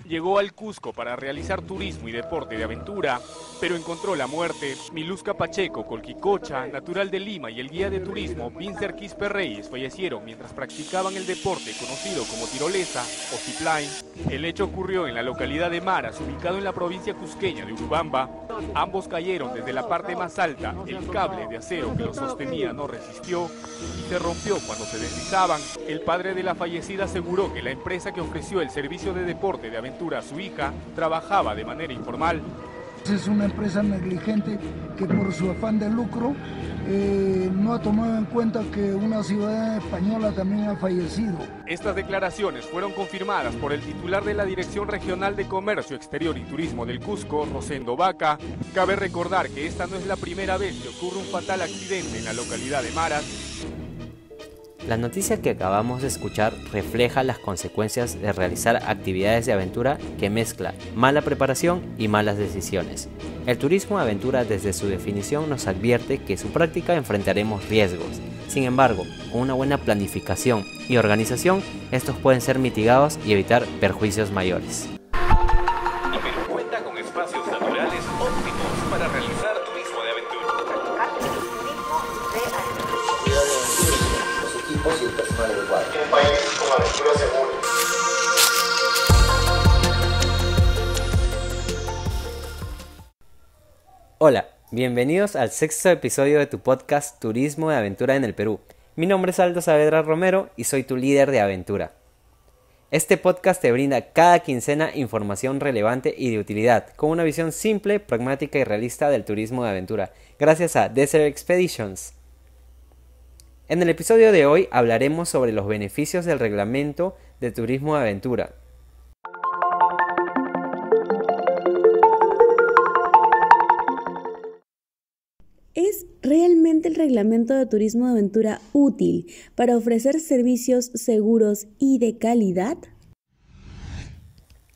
Llegó al Cusco para realizar turismo y deporte de aventura, pero encontró la muerte. Miluska Pacheco, colquicocha, natural de Lima, y el guía de turismo Vincer Quispe Reyes fallecieron mientras practicaban el deporte conocido como tirolesa o zipline. El hecho ocurrió en la localidad de Maras, ubicado en la provincia cusqueña de Urubamba. Ambos cayeron desde la parte más alta. El cable de acero que los sostenía no resistió y se rompió cuando se deslizaban. El padre de la fallecida aseguró que la empresa que ofreció el servicio de deporte de aventura a su hija trabajaba de manera informal. Es una empresa negligente que por su afán de lucro no ha tomado en cuenta que una ciudadana española también ha fallecido. Estas declaraciones fueron confirmadas por el titular de la Dirección Regional de Comercio Exterior y Turismo del Cusco, Rosendo Vaca. Cabe recordar que esta no es la primera vez que ocurre un fatal accidente en la localidad de Maras. La noticia que acabamos de escuchar refleja las consecuencias de realizar actividades de aventura que mezcla mala preparación y malas decisiones. El turismo de aventura, desde su definición, nos advierte que en su práctica enfrentaremos riesgos. Sin embargo, con una buena planificación y organización, estos pueden ser mitigados y evitar perjuicios mayores. Pero cuenta con espacios naturales óptimos para realizar turismo de aventura. Y el personal adecuado. Un país con aventura segura. Hola, bienvenidos al sexto episodio de tu podcast Turismo de Aventura en el Perú. Mi nombre es Aldo Saavedra Romero y soy tu líder de aventura. Este podcast te brinda cada quincena información relevante y de utilidad, con una visión simple, pragmática y realista del turismo de aventura, gracias a Desert Expeditions. En el episodio de hoy hablaremos sobre los beneficios del reglamento de turismo de aventura. ¿Es realmente el reglamento de turismo de aventura útil para ofrecer servicios seguros y de calidad?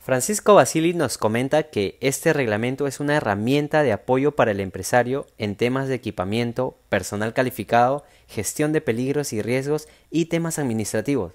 Francisco Basili nos comenta que este reglamento es una herramienta de apoyo para el empresario en temas de equipamiento, personal calificado, gestión de peligros y riesgos y temas administrativos.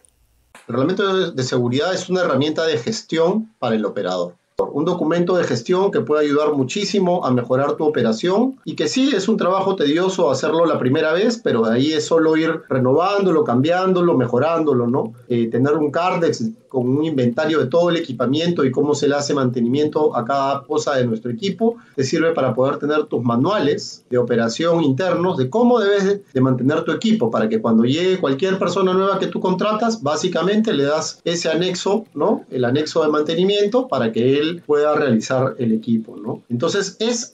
El reglamento de seguridad es una herramienta de gestión para el operador. Un documento de gestión que puede ayudar muchísimo a mejorar tu operación y que sí es un trabajo tedioso hacerlo la primera vez, pero de ahí es solo ir renovándolo, cambiándolo, mejorándolo, ¿no? Tener un Cardex con un inventario de todo el equipamiento y cómo se le hace mantenimiento a cada cosa de nuestro equipo, te sirve para poder tener tus manuales de operación internos de cómo debes de mantener tu equipo, para que cuando llegue cualquier persona nueva que tú contratas, básicamente le das ese anexo, ¿no? El anexo de mantenimiento para que él pueda realizar el equipo, ¿no? Entonces es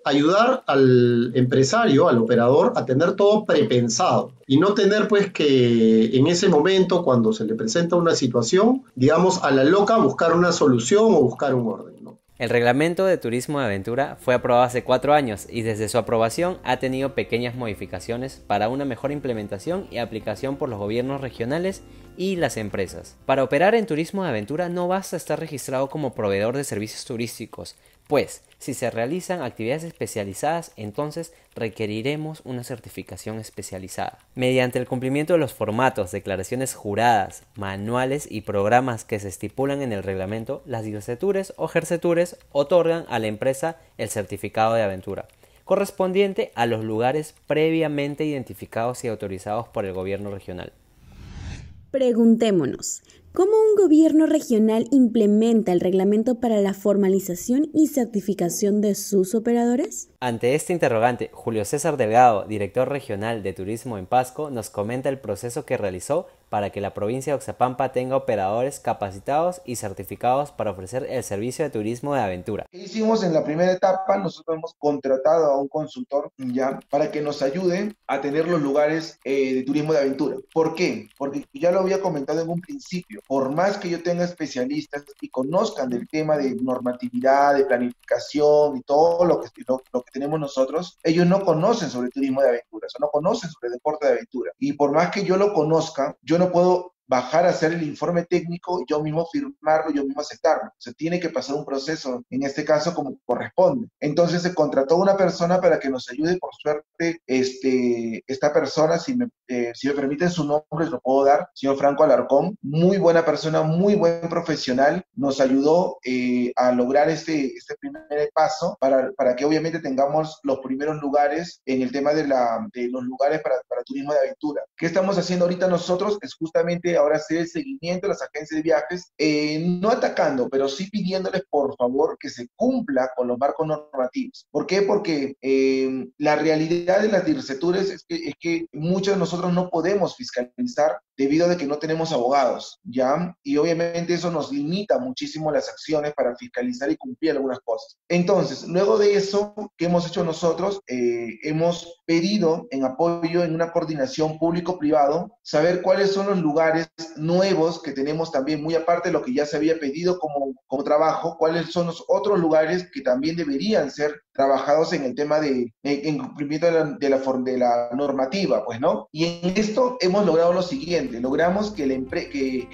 ayudar al empresario, al operador, a tener todo prepensado y no tener pues que en ese momento, cuando se le presenta una situación, digamos a la loca buscar una solución o buscar un orden, ¿no? El reglamento de turismo de aventura fue aprobado hace 4 años y desde su aprobación ha tenido pequeñas modificaciones para una mejor implementación y aplicación por los gobiernos regionales y las empresas. Para operar en turismo de aventura no basta estar registrado como proveedor de servicios turísticos, pues si se realizan actividades especializadas, entonces requeriremos una certificación especializada. Mediante el cumplimiento de los formatos, declaraciones juradas, manuales y programas que se estipulan en el reglamento, las GERCETURES o GERCETURES otorgan a la empresa el certificado de aventura, correspondiente a los lugares previamente identificados y autorizados por el gobierno regional. Preguntémonos, ¿cómo un gobierno regional implementa el reglamento para la formalización y certificación de sus operadores? Ante este interrogante, Julio César Delgado, director regional de turismo en Pasco, nos comenta el proceso que realizó para que la provincia de Oxapampa tenga operadores capacitados y certificados para ofrecer el servicio de turismo de aventura. ¿Qué hicimos en la primera etapa? Nosotros hemos contratado a un consultor ya para que nos ayude a tener los lugares de turismo de aventura. ¿Por qué? Porque ya lo había comentado en un principio. Por más que yo tenga especialistas y conozcan del tema de normatividad, de planificación y todo lo que tenemos nosotros, ellos no conocen sobre turismo de aventura, o sea, no conocen sobre deporte de aventura. Y por más que yo lo conozca, yo no puedo bajar a hacer el informe técnico, yo mismo firmarlo, yo mismo aceptarlo. O sea, tiene que pasar un proceso, en este caso, como corresponde. Entonces se contrató una persona para que nos ayude, por suerte, esta persona, si me permiten su nombre, lo puedo dar, señor Franco Alarcón, muy buena persona, muy buen profesional, nos ayudó a lograr este primer paso para que obviamente tengamos los primeros lugares en el tema de los lugares para turismo de aventura. ¿Qué estamos haciendo ahorita nosotros? Es justamente ahora hacer el seguimiento de las agencias de viajes, no atacando, pero sí pidiéndoles por favor que se cumpla con los marcos normativos. ¿Por qué? Porque la realidad de las DIRCETURES es que muchos de nosotros no podemos fiscalizar debido a que no tenemos abogados, ¿ya? Y obviamente eso nos limita muchísimo las acciones para fiscalizar y cumplir algunas cosas. Entonces, luego de eso, ¿qué hemos hecho nosotros? Hemos pedido en apoyo en una coordinación público-privado, saber cuáles son los lugares nuevos que tenemos también, muy aparte de lo que ya se había pedido como trabajo, cuáles son los otros lugares que también deberían ser trabajados en el tema en cumplimiento de la normativa, pues, ¿no? Y en esto hemos logrado lo siguiente, logramos que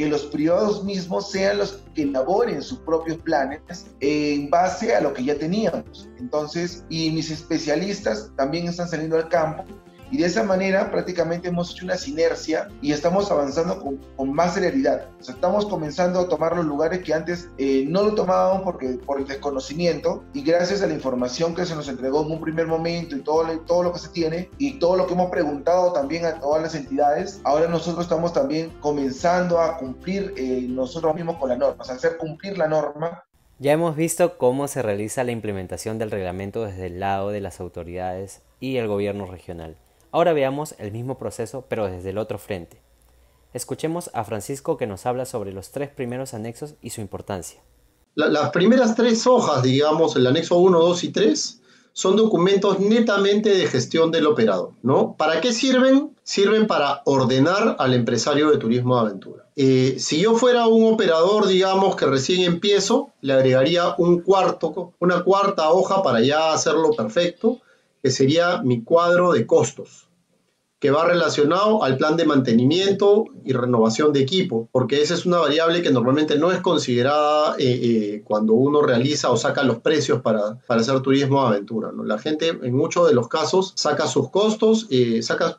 los privados mismos sean los que elaboren sus propios planes en base a lo que ya teníamos. Entonces, y mis especialistas también están saliendo al campo, y de esa manera prácticamente hemos hecho una sinergia y estamos avanzando con más celeridad. O sea, estamos comenzando a tomar los lugares que antes no lo tomábamos por el desconocimiento, y gracias a la información que se nos entregó en un primer momento y todo lo que se tiene y todo lo que hemos preguntado también a todas las entidades, ahora nosotros estamos también comenzando a cumplir nosotros mismos con la norma, o sea, hacer cumplir la norma. Ya hemos visto cómo se realiza la implementación del reglamento desde el lado de las autoridades y el gobierno regional. Ahora veamos el mismo proceso, pero desde el otro frente. Escuchemos a Francisco, que nos habla sobre los 3 primeros anexos y su importancia. Las primeras 3 hojas, digamos, el anexo 1, 2 y 3, son documentos netamente de gestión del operador, ¿no? ¿Para qué sirven? Sirven para ordenar al empresario de turismo de aventura. Si yo fuera un operador, digamos, que recién empiezo, le agregaría una cuarta hoja para ya hacerlo perfecto, que sería mi cuadro de costos, que va relacionado al plan de mantenimiento y renovación de equipo, porque esa es una variable que normalmente no es considerada cuando uno realiza o saca los precios para hacer turismo de aventura, ¿no? La gente en muchos de los casos saca sus costos,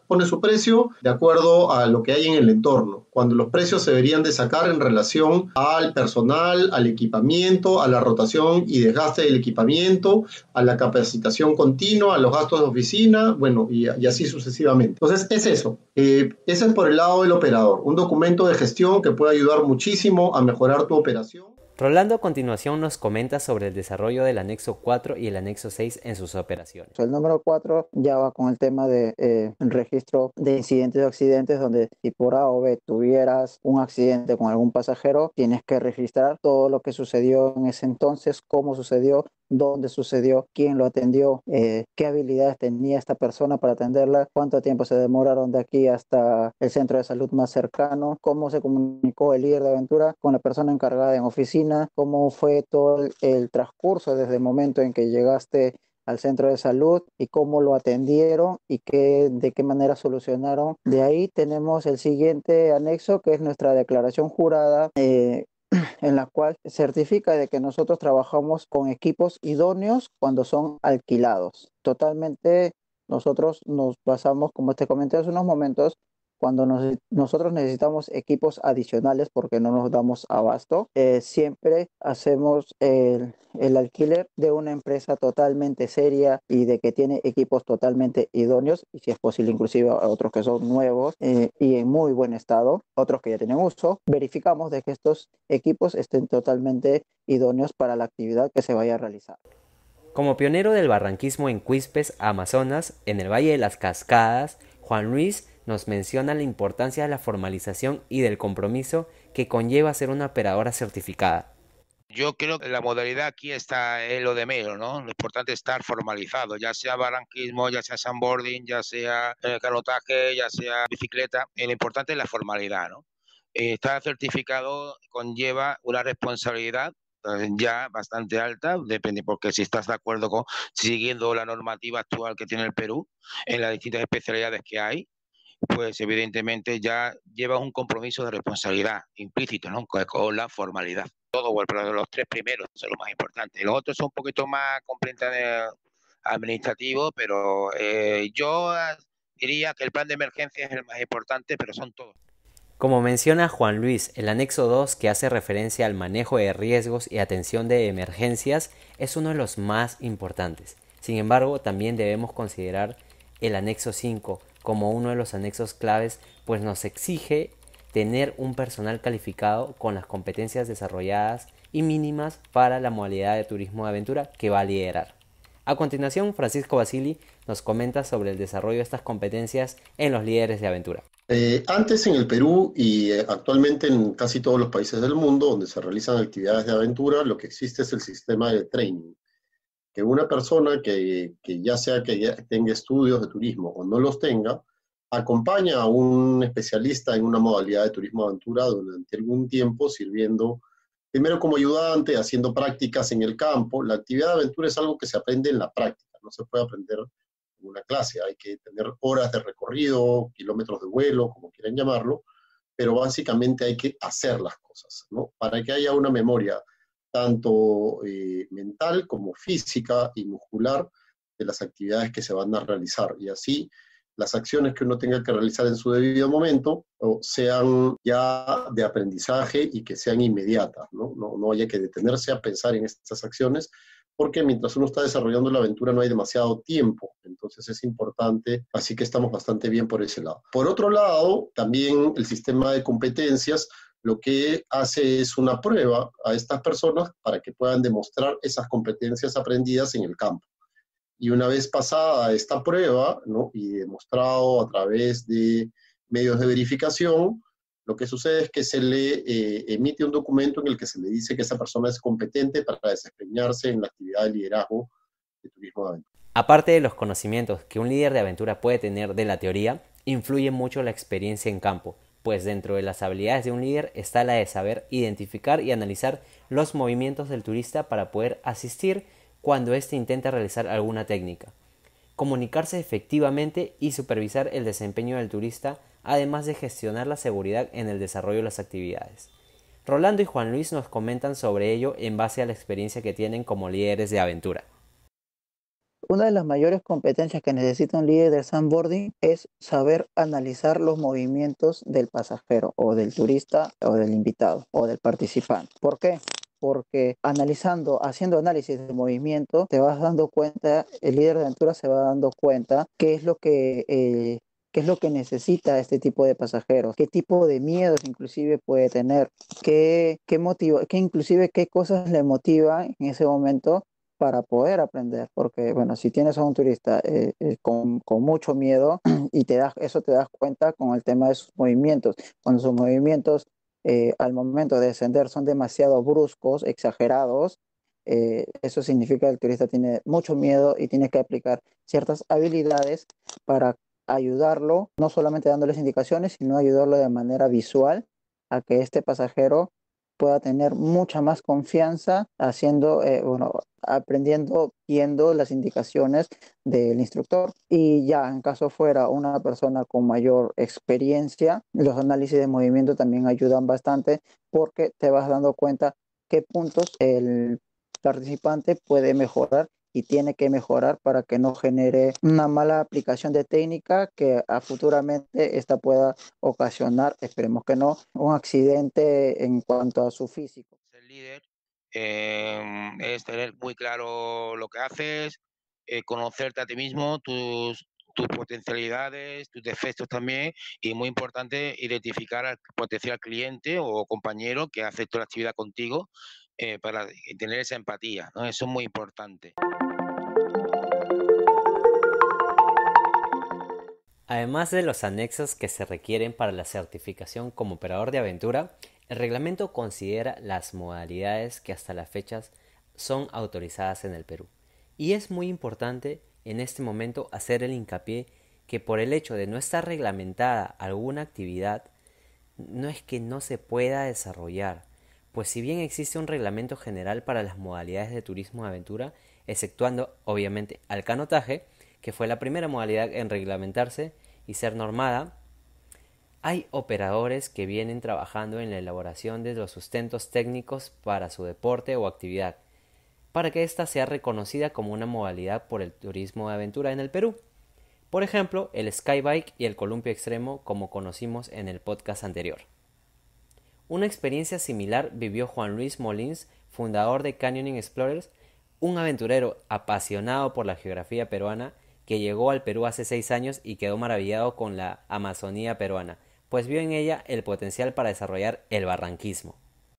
pone su precio de acuerdo a lo que hay en el entorno, cuando los precios se deberían de sacar en relación al personal, al equipamiento, a la rotación y desgaste del equipamiento, a la capacitación continua, a los gastos de oficina, bueno, y así sucesivamente. Entonces, es eso. Ese es por el lado del operador. Un documento de gestión que puede ayudar muchísimo a mejorar tu operación. Rolando a continuación nos comenta sobre el desarrollo del anexo 4 y el anexo 6 en sus operaciones. El número 4 ya va con el tema de registro de incidentes o accidentes, donde si por A o B tuvieras un accidente con algún pasajero, tienes que registrar todo lo que sucedió en ese entonces, cómo sucedió, dónde sucedió, quién lo atendió, qué habilidades tenía esta persona para atenderla, cuánto tiempo se demoraron de aquí hasta el centro de salud más cercano, cómo se comunicó el líder de aventura con la persona encargada en oficina, cómo fue todo el transcurso desde el momento en que llegaste al centro de salud y cómo lo atendieron y de qué manera solucionaron. De ahí tenemos el siguiente anexo, que es nuestra declaración jurada, en la cual certifica de que nosotros trabajamos con equipos idóneos cuando son alquilados. Totalmente nosotros nos basamos, como te comenté hace unos momentos, cuando nosotros necesitamos equipos adicionales porque no nos damos abasto, siempre hacemos el alquiler de una empresa totalmente seria y de que tiene equipos totalmente idóneos, y si es posible inclusive otros que son nuevos y en muy buen estado, otros que ya tienen uso. Verificamos de que estos equipos estén totalmente idóneos para la actividad que se vaya a realizar. Como pionero del barranquismo en Cuispes, Amazonas, en el Valle de las Cascadas, Juan Luis nos menciona la importancia de la formalización y del compromiso que conlleva ser una operadora certificada. Yo creo que la modalidad aquí está en lo de menos, ¿no? Lo importante es estar formalizado, ya sea barranquismo, ya sea sandboarding, ya sea canotaje, ya sea bicicleta. Lo importante es la formalidad, ¿no? Estar certificado conlleva una responsabilidad ya bastante alta, depende, porque si estás de acuerdo siguiendo la normativa actual que tiene el Perú en las distintas especialidades que hay, pues evidentemente ya llevas un compromiso de responsabilidad implícito, ¿no? Con la formalidad. Todo, bueno, pero los tres primeros son lo más importante. Los otros son un poquito más complementarios administrativos, pero yo diría que el plan de emergencia es el más importante, pero son todos. Como menciona Juan Luis, el anexo 2, que hace referencia al manejo de riesgos y atención de emergencias, es uno de los más importantes. Sin embargo, también debemos considerar el anexo 5 como uno de los anexos claves, pues nos exige tener un personal calificado con las competencias desarrolladas y mínimas para la modalidad de turismo de aventura que va a liderar. A continuación, Francisco Basili nos comenta sobre el desarrollo de estas competencias en los líderes de aventura. Antes en el Perú y actualmente en casi todos los países del mundo donde se realizan actividades de aventura, lo que existe es el sistema de training, que una persona que ya sea que ya tenga estudios de turismo o no los tenga, acompaña a un especialista en una modalidad de turismo de aventura durante algún tiempo, sirviendo primero como ayudante, haciendo prácticas en el campo. La actividad de aventura es algo que se aprende en la práctica, no se puede aprender en una clase, hay que tener horas de recorrido, kilómetros de vuelo, como quieran llamarlo, pero básicamente hay que hacer las cosas, ¿no? Para que haya una memoria tanto mental como física y muscular de las actividades que se van a realizar, y así las acciones que uno tenga que realizar en su debido momento sean ya de aprendizaje y que sean inmediatas, ¿no? No haya que detenerse a pensar en estas acciones, porque mientras uno está desarrollando la aventura no hay demasiado tiempo, entonces es importante, así que estamos bastante bien por ese lado. Por otro lado, también el sistema de competencias lo que hace es una prueba a estas personas para que puedan demostrar esas competencias aprendidas en el campo. Y una vez pasada esta prueba, ¿no?, y demostrado a través de medios de verificación, lo que sucede es que se le emite un documento en el que se le dice que esa persona es competente para desempeñarse en la actividad de liderazgo de turismo de aventura. Aparte de los conocimientos que un líder de aventura puede tener de la teoría, influye mucho la experiencia en campo, pues dentro de las habilidades de un líder está la de saber identificar y analizar los movimientos del turista para poder asistir cuando éste intenta realizar alguna técnica, comunicarse efectivamente y supervisar el desempeño del turista, además de gestionar la seguridad en el desarrollo de las actividades. Rolando y Juan Luis nos comentan sobre ello en base a la experiencia que tienen como líderes de aventura. Una de las mayores competencias que necesita un líder de sandboarding es saber analizar los movimientos del pasajero o del turista o del invitado o del participante. ¿Por qué? Porque haciendo análisis de movimiento, te vas dando cuenta, el líder de aventura se va dando cuenta qué es lo que necesita este tipo de pasajeros, qué tipo de miedos inclusive puede tener, qué cosas le motivan en ese momento para poder aprender, porque bueno, si tienes a un turista con mucho miedo y te das cuenta con el tema de sus movimientos, cuando sus movimientos al momento de descender son demasiado bruscos, exagerados, eso significa que el turista tiene mucho miedo y tiene que aplicar ciertas habilidades para ayudarlo, no solamente dándoles indicaciones, sino ayudarlo de manera visual a que este pasajero pueda tener mucha más confianza aprendiendo, viendo las indicaciones del instructor. Y ya en caso fuera una persona con mayor experiencia, los análisis de movimiento también ayudan bastante porque te vas dando cuenta qué puntos el participante puede mejorar y tiene que mejorar para que no genere una mala aplicación de técnica que futuramente esta pueda ocasionar, esperemos que no, un accidente en cuanto a su físico. El líder es tener muy claro lo que haces, conocerte a ti mismo, tus potencialidades, tus defectos también, y muy importante identificar al potencial cliente o compañero que hace toda la actividad contigo para tener esa empatía, ¿no? Eso es muy importante. Además de los anexos que se requieren para la certificación como operador de aventura, el reglamento considera las modalidades que hasta las fechas son autorizadas en el Perú. Y es muy importante en este momento hacer el hincapié que por el hecho de no estar reglamentada alguna actividad, no es que no se pueda desarrollar, pues si bien existe un reglamento general para las modalidades de turismo de aventura, exceptuando obviamente al canotaje, que fue la primera modalidad en reglamentarse y ser normada, Hay operadores que vienen trabajando en la elaboración de los sustentos técnicos para su deporte o actividad, para que ésta sea reconocida como una modalidad por el turismo de aventura en el Perú. Por ejemplo, el skybike y el columpio extremo, como conocimos en el podcast anterior. Una experiencia similar vivió Juan Luis Molins, fundador de Canyoning Explorers, un aventurero apasionado por la geografía peruana que llegó al Perú hace 6 años y quedó maravillado con la Amazonía peruana, pues vio en ella el potencial para desarrollar el barranquismo.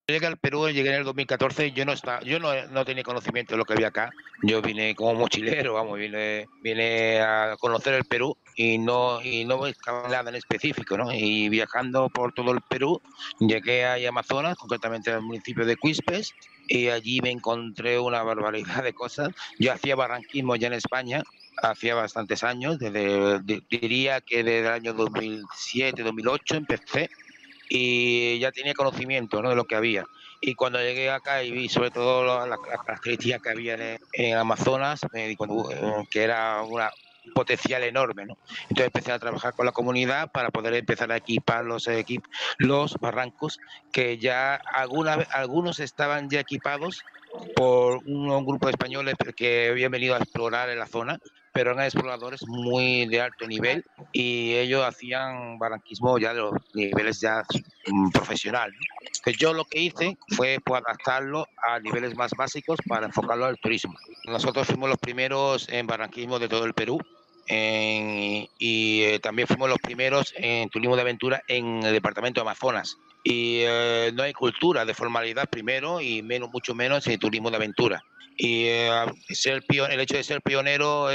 Llegué al Perú, llegué en el 2014, yo no tenía conocimiento de lo que había acá. Yo vine como mochilero, vamos, vine a conocer el Perú y no buscaba nada en específico, ¿no? Y viajando por todo el Perú, llegué a Amazonas, concretamente al municipio de Cuispes, y allí me encontré una barbaridad de cosas. Yo hacía barranquismo ya en España, hacía bastantes años, diría que desde el año 2007, 2008 empecé, y ya tenía conocimiento, ¿no?, de lo que había. Y cuando llegué acá y vi sobre todo las características que había en Amazonas, me di cuenta que era un potencial enorme, ¿no? Entonces empecé a trabajar con la comunidad para poder empezar a equipar los barrancos, que ya algunos estaban ya equipados por un grupo de españoles que habían venido a explorar en la zona, pero eran exploradores muy de alto nivel y ellos hacían barranquismo ya de los niveles ya profesional, ¿no? Que yo lo que hice fue pues, adaptarlo a niveles más básicos para enfocarlo al turismo. Nosotros fuimos los primeros en barranquismo de todo el Perú, también fuimos los primeros en turismo de aventura en el departamento de Amazonas. Y no hay cultura de formalidad primero y mucho menos en turismo de aventura. Y el hecho de ser pionero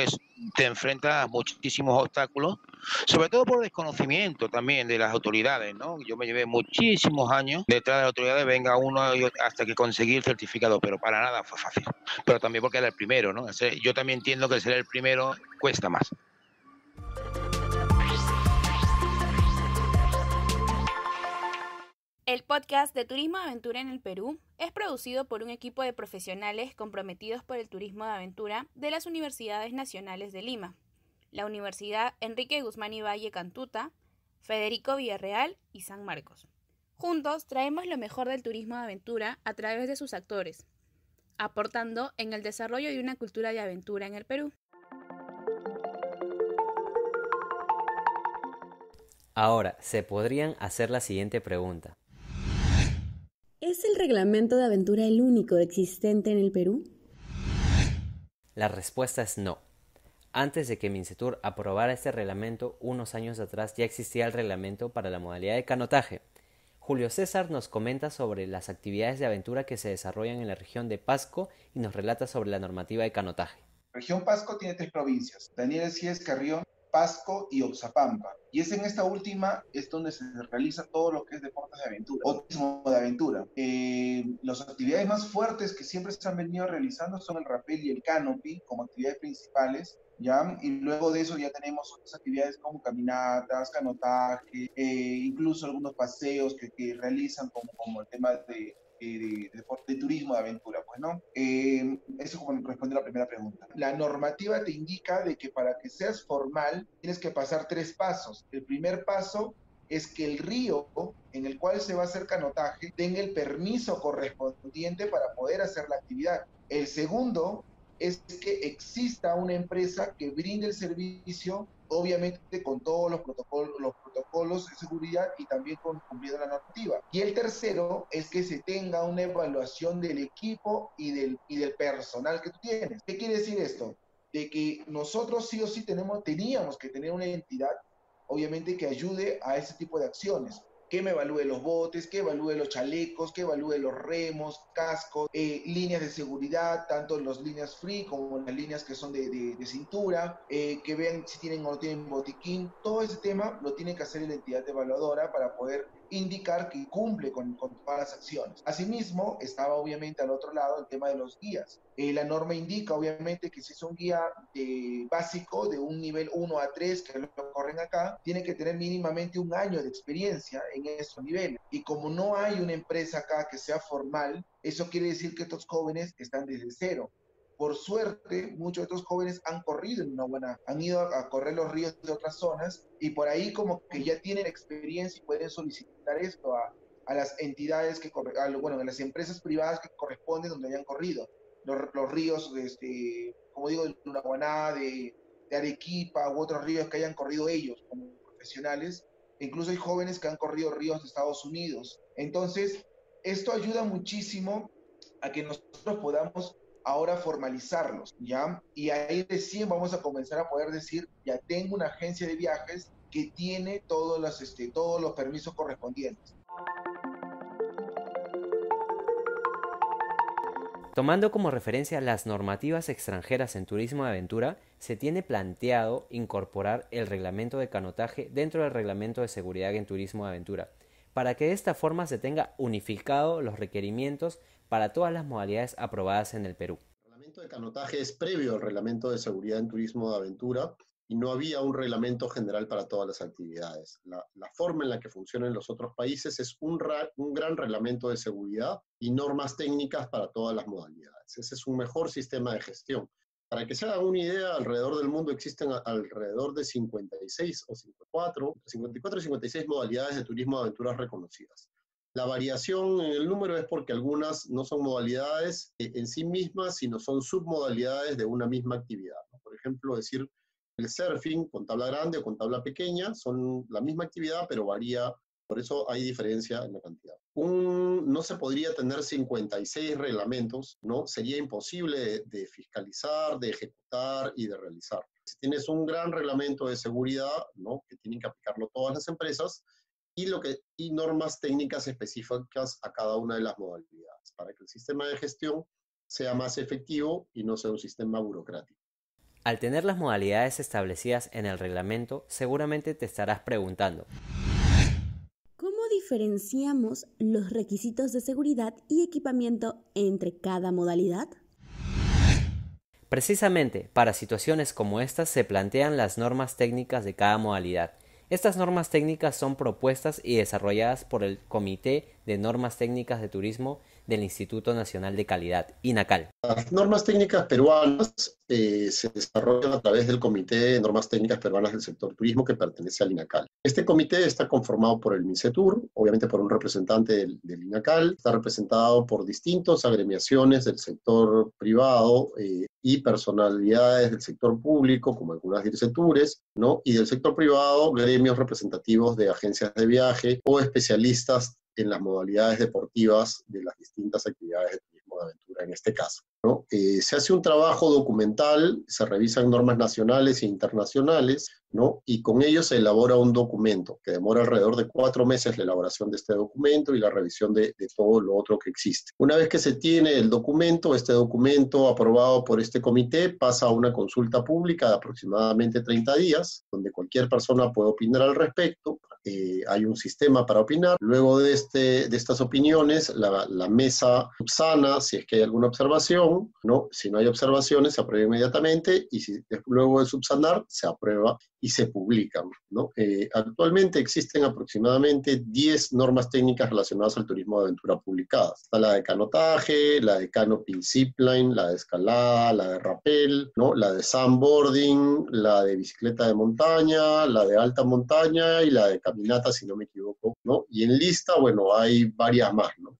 te enfrenta a muchísimos obstáculos, sobre todo por desconocimiento también de las autoridades, ¿no? Yo me llevé muchísimos años detrás de las autoridades, venga uno hasta que conseguí el certificado, pero para nada fue fácil. Pero también porque era el primero, ¿no? Yo también entiendo que ser el primero cuesta más. El podcast de Turismo de Aventura en el Perú es producido por un equipo de profesionales comprometidos por el turismo de aventura de las Universidades Nacionales de Lima, la Universidad Enrique Guzmán y Valle Cantuta, Federico Villarreal y San Marcos. Juntos traemos lo mejor del turismo de aventura a través de sus actores, aportando en el desarrollo de una cultura de aventura en el Perú. Ahora, se podrían hacer la siguiente pregunta. ¿Es el reglamento de aventura el único existente en el Perú? La respuesta es no. Antes de que Mincetur aprobara este reglamento, unos años atrás ya existía el reglamento para la modalidad de canotaje. Julio César nos comenta sobre las actividades de aventura que se desarrollan en la región de Pasco y nos relata sobre la normativa de canotaje. Región Pasco tiene 3 provincias: Daniel Sies, Carrión, Pasco y Oxapampa. Y es en esta última es donde se realiza todo lo que es deportes de aventura, o turismo de aventura. Las actividades más fuertes que siempre se han venido realizando son el rappel y el canopy como actividades principales, ¿ya? Y luego de eso ya tenemos otras actividades como caminatas, canotaje, incluso algunos paseos que realizan como el tema de turismo de aventura, pues, ¿no? Eso como responde a la primera pregunta. La normativa te indica de que para que seas formal tienes que pasar 3 pasos. El primer paso es que el río en el cual se va a hacer canotaje tenga el permiso correspondiente para poder hacer la actividad. El segundo es que exista una empresa que brinde el servicio, obviamente con todos los protocolos de seguridad y también cumpliendo la normativa. Y el tercero es que se tenga una evaluación del equipo y del personal que tú tienes. ¿Qué quiere decir esto? De que nosotros sí o sí teníamos que tener una entidad, obviamente, que ayude a ese tipo de acciones. Que me evalúe los botes, que evalúe los chalecos, que evalúe los remos, cascos, líneas de seguridad, tanto las líneas free como las líneas que son de cintura, que vean si tienen o no tienen botiquín. Todo ese tema lo tiene que hacer la entidad evaluadora para poder indicar que cumple con todas las acciones. Asimismo, estaba obviamente al otro lado el tema de los guías. La norma indica obviamente que si es un guía básico de un nivel 1 a 3, que lo corren acá, tiene que tener mínimamente 1 año de experiencia en esos niveles. Y como no hay una empresa acá que sea formal, eso quiere decir que estos jóvenes están desde cero. por suerte, muchos de estos jóvenes han corrido han ido a correr los ríos de otras zonas y por ahí como que ya tienen experiencia y pueden solicitar esto a las entidades a las empresas privadas que corresponden donde hayan corrido. Los ríos, como digo, de Lunahuaná, de Arequipa u otros ríos que hayan corrido ellos como profesionales. Incluso hay jóvenes que han corrido ríos de Estados Unidos. Entonces, esto ayuda muchísimo a que nosotros podamos ahora formalizarlos, ¿ya? Y ahí recién vamos a comenzar a poder decir, ya tengo una agencia de viajes que tiene todos los permisos correspondientes. Tomando como referencia las normativas extranjeras en turismo de aventura, se tiene planteado incorporar el reglamento de canotaje dentro del reglamento de seguridad en turismo de aventura, para que de esta forma se tenga unificado los requerimientos para todas las modalidades aprobadas en el Perú. El reglamento de canotaje es previo al reglamento de seguridad en turismo de aventura y no había un reglamento general para todas las actividades. La forma en la que funcionan los otros países es un gran reglamento de seguridad y normas técnicas para todas las modalidades. Ese es un mejor sistema de gestión. Para que se hagan una idea, alrededor del mundo existen alrededor de 54 y 56 modalidades de turismo de aventuras reconocidas. La variación en el número es porque algunas no son modalidades en sí mismas, sino son submodalidades de una misma actividad, ¿no? Por ejemplo, decir el surfing con tabla grande o con tabla pequeña son la misma actividad, pero varía, por eso hay diferencia en la cantidad. No se podría tener 56 reglamentos, ¿no? Sería imposible de fiscalizar, de ejecutar y de realizar. Si tienes un gran reglamento de seguridad, ¿no? Que tienen que aplicarlo todas las empresas, y normas técnicas específicas a cada una de las modalidades, para que el sistema de gestión sea más efectivo y no sea un sistema burocrático. Al tener las modalidades establecidas en el reglamento, seguramente te estarás preguntando: ¿cómo diferenciamos los requisitos de seguridad y equipamiento entre cada modalidad? Precisamente, para situaciones como estas se plantean las normas técnicas de cada modalidad. Estas normas técnicas son propuestas y desarrolladas por el Comité de Normas Técnicas de Turismo del Instituto Nacional de Calidad, INACAL. Las normas técnicas peruanas se desarrollan a través del Comité de Normas Técnicas Peruanas del Sector Turismo, que pertenece al INACAL. Este comité está conformado por el MINCETUR, obviamente por un representante del INACAL, está representado por distintas agremiaciones del sector privado y personalidades del sector público, como algunas DIRCETURES, ¿no? Y del sector privado, gremios representativos de agencias de viaje o especialistas en las modalidades deportivas de las distintas actividades de turismo de aventura en este caso, ¿no? Se hace un trabajo documental, se revisan normas nacionales e internacionales, ¿no? Y con ello se elabora un documento que demora alrededor de 4 meses la elaboración de este documento y la revisión de todo lo otro que existe. Una vez que se tiene el documento, este documento aprobado por este comité pasa a una consulta pública de aproximadamente 30 días, donde cualquier persona puede opinar al respecto. Hay un sistema para opinar. Luego de estas opiniones, la mesa subsana si es que hay alguna observación, ¿no? Si no hay observaciones, se aprueba inmediatamente, y si luego de subsanar, se aprueba y se publican, ¿no? Actualmente existen aproximadamente 10 normas técnicas relacionadas al turismo de aventura publicadas. Está la de canotaje, la de canopy zipline, la de escalada, la de rappel, ¿no? La de sandboarding, la de bicicleta de montaña, la de alta montaña y la de caminata, si no me equivoco, ¿no? Y en lista, bueno, hay varias más, ¿no?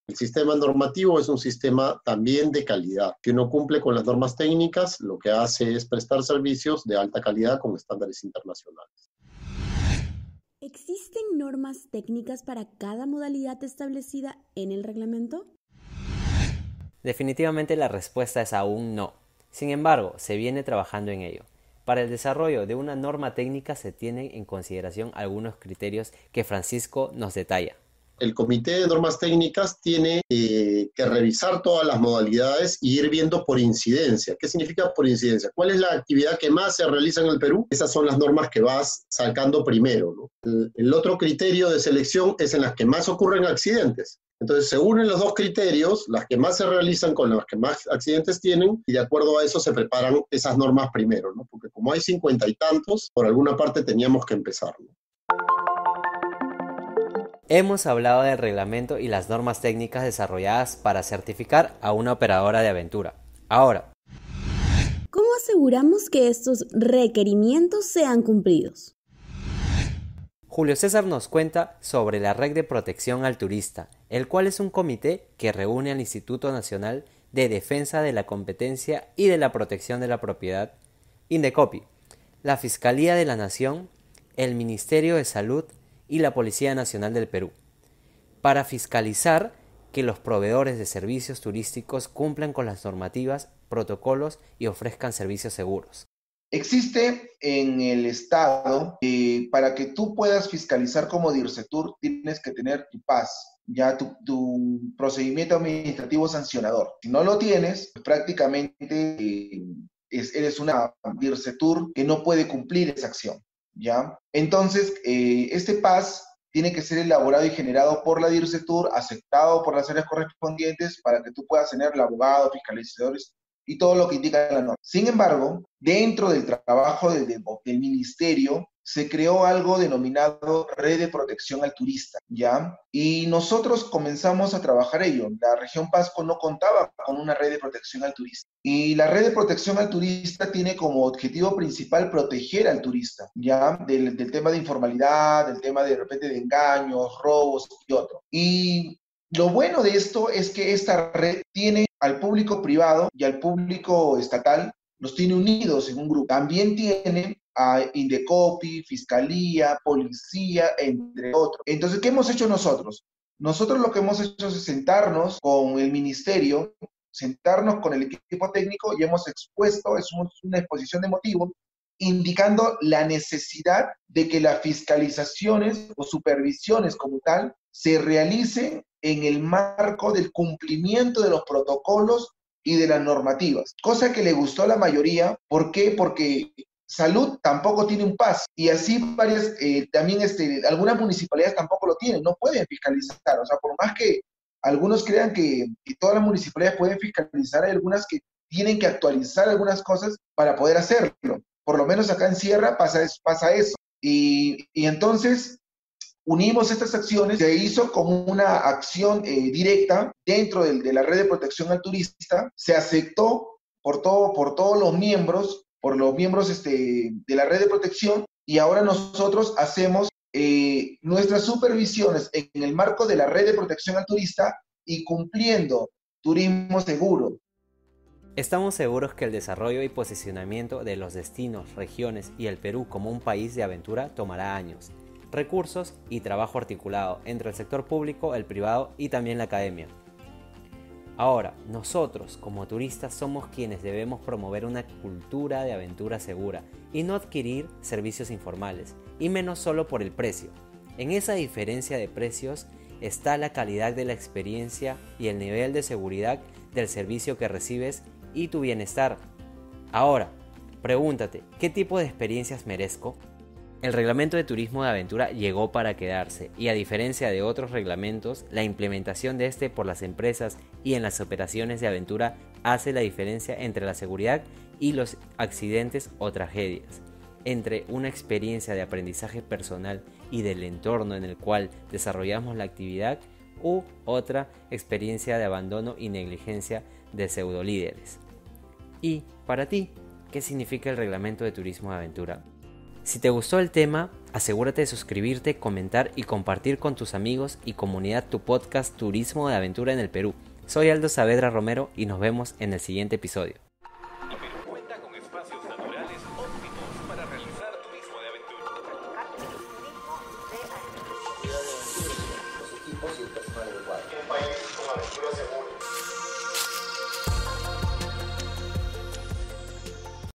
El sistema normativo es un sistema también de calidad, que uno cumple con las normas técnicas, lo que hace es prestar servicios de alta calidad con estándares internacionales. ¿Existen normas técnicas para cada modalidad establecida en el reglamento? Definitivamente la respuesta es aún no. Sin embargo, se viene trabajando en ello. Para el desarrollo de una norma técnica se tienen en consideración algunos criterios que Francisco nos detalla. El Comité de Normas Técnicas tiene que revisar todas las modalidades y ir viendo por incidencia. ¿Qué significa por incidencia? ¿Cuál es la actividad que más se realiza en el Perú? Esas son las normas que vas sacando primero, ¿no? El otro criterio de selección es en las que más ocurren accidentes. Entonces se unen los dos criterios, las que más se realizan con las que más accidentes tienen, y de acuerdo a eso se preparan esas normas primero, ¿no? Porque como hay 50 y tantos, por alguna parte teníamos que empezar, ¿no? Hemos hablado del reglamento y las normas técnicas desarrolladas para certificar a una operadora de aventura. Ahora, ¿cómo aseguramos que estos requerimientos sean cumplidos? Julio César nos cuenta sobre la Red de Protección al Turista, el cual es un comité que reúne al Instituto Nacional de Defensa de la Competencia y de la Protección de la Propiedad, Indecopi, la Fiscalía de la Nación, el Ministerio de Salud y la Policía Nacional del Perú, para fiscalizar que los proveedores de servicios turísticos cumplan con las normativas, protocolos y ofrezcan servicios seguros. Existe en el Estado, para que tú puedas fiscalizar como DIRCETUR, tienes que tener tu PAS, ya tu procedimiento administrativo sancionador. Si no lo tienes, pues prácticamente eres una DIRCETUR que no puede cumplir esa acción, ¿ya? Entonces, este PAS tiene que ser elaborado y generado por la DIRCETUR, aceptado por las áreas correspondientes para que tú puedas tener el abogado, fiscalizadores y todo lo que indica la norma. Sin embargo, dentro del trabajo del ministerio se creó algo denominado Red de Protección al Turista, ¿ya? Y nosotros comenzamos a trabajar ello. La región Pasco no contaba con una red de protección al turista. Y la red de protección al turista tiene como objetivo principal proteger al turista, ¿ya? Del tema de informalidad, del tema de repente de engaños, robos y otro. Y lo bueno de esto es que esta red tiene al público privado y al público estatal, los tiene unidos en un grupo. También tiene a Indecopi, Fiscalía, Policía, entre otros. Entonces, ¿qué hemos hecho nosotros? Nosotros lo que hemos hecho es sentarnos con el ministerio, sentarnos con el equipo técnico y hemos expuesto, es una exposición de motivos, indicando la necesidad de que las fiscalizaciones o supervisiones como tal se realicen en el marco del cumplimiento de los protocolos y de las normativas, cosa que le gustó a la mayoría. ¿Por qué? Porque Salud tampoco tiene un PAS y así varias, también algunas municipalidades tampoco lo tienen, no pueden fiscalizar. O sea, por más que algunos crean que todas las municipalidades pueden fiscalizar, hay algunas que tienen que actualizar algunas cosas para poder hacerlo. Por lo menos acá en Sierra pasa eso. Y entonces unimos estas acciones, se hizo como una acción directa dentro de la red de protección al turista, se aceptó por todos los miembros, de la red de protección, y ahora nosotros hacemos nuestras supervisiones en el marco de la red de protección al turista y cumpliendo turismo seguro. Estamos seguros que el desarrollo y posicionamiento de los destinos, regiones y el Perú como un país de aventura tomará años, recursos y trabajo articulado entre el sector público, el privado y también la academia. Ahora, nosotros como turistas somos quienes debemos promover una cultura de aventura segura y no adquirir servicios informales, y menos solo por el precio. En esa diferencia de precios está la calidad de la experiencia y el nivel de seguridad del servicio que recibes y tu bienestar. Ahora, pregúntate, ¿qué tipo de experiencias merezco? El reglamento de turismo de aventura llegó para quedarse y, a diferencia de otros reglamentos, la implementación de este por las empresas y en las operaciones de aventura hace la diferencia entre la seguridad y los accidentes o tragedias, entre una experiencia de aprendizaje personal y del entorno en el cual desarrollamos la actividad u otra experiencia de abandono y negligencia de pseudolíderes. Y, para ti, ¿qué significa el reglamento de turismo de aventura? Si te gustó el tema, asegúrate de suscribirte, comentar y compartir con tus amigos y comunidad tu podcast Turismo de Aventura en el Perú. Soy Aldo Saavedra Romero y nos vemos en el siguiente episodio.